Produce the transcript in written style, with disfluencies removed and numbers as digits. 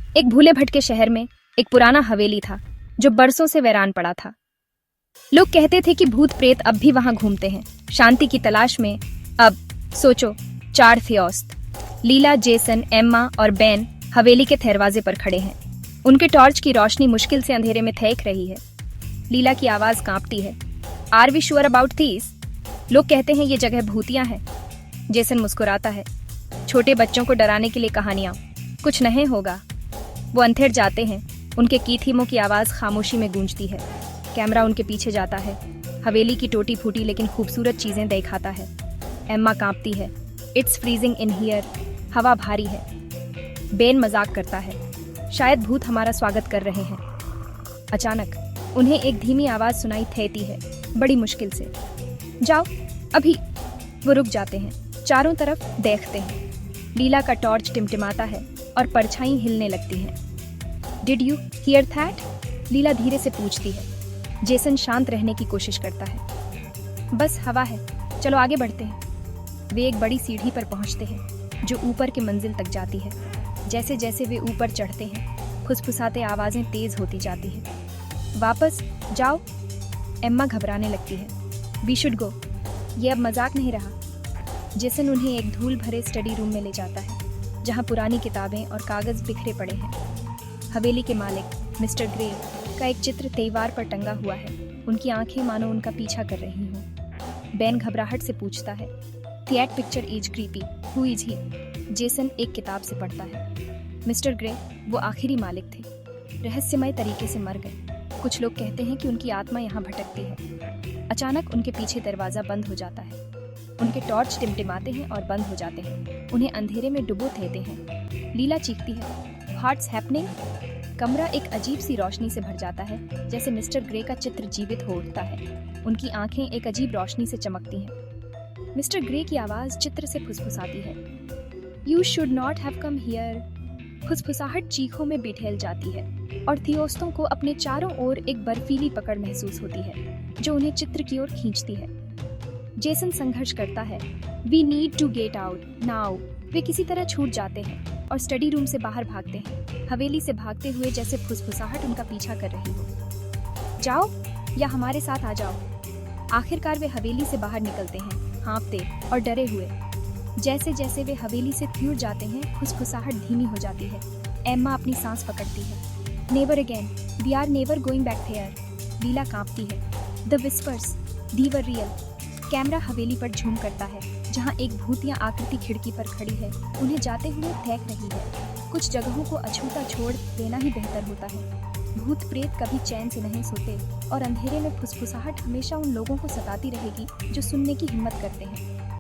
एक भूले भटके शहर में एक पुराना हवेली था जो बरसों से वीरान पड़ा था। लोग कहते थे कि भूत प्रेत अब भी वहां घूमते हैं, शांति की तलाश में। अब सोचो, 4 थियोस्त, लीला, जेसन, एम्मा और बेन हवेली के दरवाजे पर खड़े हैं। उनके टॉर्च की रोशनी मुश्किल से अंधेरे में थैक रही है। लीला की आवाज कांपती है, are we sure about this? लोग कहते हैं ये जगह भूतिया है। जेसन मुस्कुराता है, छोटे बच्चों को डराने के लिए कहानियां, कुछ नहीं होगा। वो अंधेर जाते हैं, उनके कीथीमों की आवाज खामोशी में गूंजती है। कैमरा उनके पीछे जाता है, हवेली की टूटी फूटी लेकिन खूबसूरत चीजें दिखाता है। एम्मा कांपती है, इट्स फ्रीजिंग इन हियर, हवा भारी है। बेन मजाक करता है, शायद भूत हमारा स्वागत कर रहे हैं। अचानक उन्हें एक धीमी आवाज सुनाई देती है, बड़ी मुश्किल से, जाओ अभी। वो रुक जाते हैं, चारों तरफ देखते हैं। लीला का टॉर्च टिमटिमाता है और परछाई हिलने लगती हैं। Did you hear that? Leela धीरे से पूछती है। जेसन शांत रहने की कोशिश करता है, बस हवा है, चलो आगे बढ़ते हैं। वे एक बड़ी सीढ़ी पर पहुंचते हैं जो ऊपर की मंजिल तक जाती है। जैसे जैसे वे ऊपर चढ़ते हैं, फुसफुसाते आवाजें तेज होती जाती हैं। वापस जाओ, एम्मा घबराने लगती है। वी शुड गो, ये अब मजाक नहीं रहा। जेसन उन्हें एक धूल भरे स्टडी रूम में ले जाता है जहां पुरानी किताबें और कागज बिखरे पड़े हैं। हवेली के मालिक मिस्टर ग्रे का एक चित्र दीवार पर टंगा हुआ है। उनकी आंखें मानो उनका पीछा कर रही हों। बेन घबराहट से पूछता है, that picture is creepy, who is he? Jason एक किताब से पढ़ता है, मिस्टर ग्रे वो आखिरी मालिक थे, रहस्यमय तरीके से मर गए। कुछ लोग कहते हैं कि उनकी आत्मा यहाँ भटकती है। अचानक उनके पीछे दरवाजा बंद हो जाता है। उनके टॉर्च टिमटिमाते हैं और बंद हो जाते हैं, उन्हें अंधेरे में डुबो देते हैं। लीला चीखती है, व्हाट्स हैपनिंग? कमरा एक अजीब सी रोशनी से भर जाता है, जैसे मिस्टर ग्रे का चित्र जीवित हो उठता है। उनकी आंखें एक अजीब रोशनी से चमकती हैं। मिस्टर ग्रे की आवाज चित्र से फुसफुसाती है, you should not have come here. फुसफुसाहट चीखों में बिठेल जाती है और थियोस्तों को अपने चारों ओर एक बर्फीली पकड़ महसूस होती है जो उन्हें चित्र की ओर खींचती है। जेसन संघर्ष करता है, we need to get out now. वे किसी तरह छूट जाते हैं और स्टडी रूम से बाहर भागते हैं, हवेली से भागते हुए जैसे फुसफुसाहट उनका पीछा कर रही हो। जाओ या हमारे साथ आ जाओ। आखिरकार वे हवेली से बाहर निकलते हैं, हाँफते और डरे हुए। जैसे जैसे वे हवेली से दूर जाते हैं, फुसफुसाहट धीमी हो जाती है। एम्मा अपनी सांस पकड़ती है, never again, we are never going back there. Leela कांपती है, the whispers, they were real. Camera हवेली पर झूम करता है जहां एक भूतिया आकृति खिड़की पर खड़ी है, उन्हें जाते हुए देख रही है। कुछ जगहों को अछूता छोड़ देना ही बेहतर होता है। भूत प्रेत कभी चैन से नहीं सोते और अंधेरे में फुसफुसाहट हमेशा उन लोगों को सताती रहेगी जो सुनने की हिम्मत करते हैं।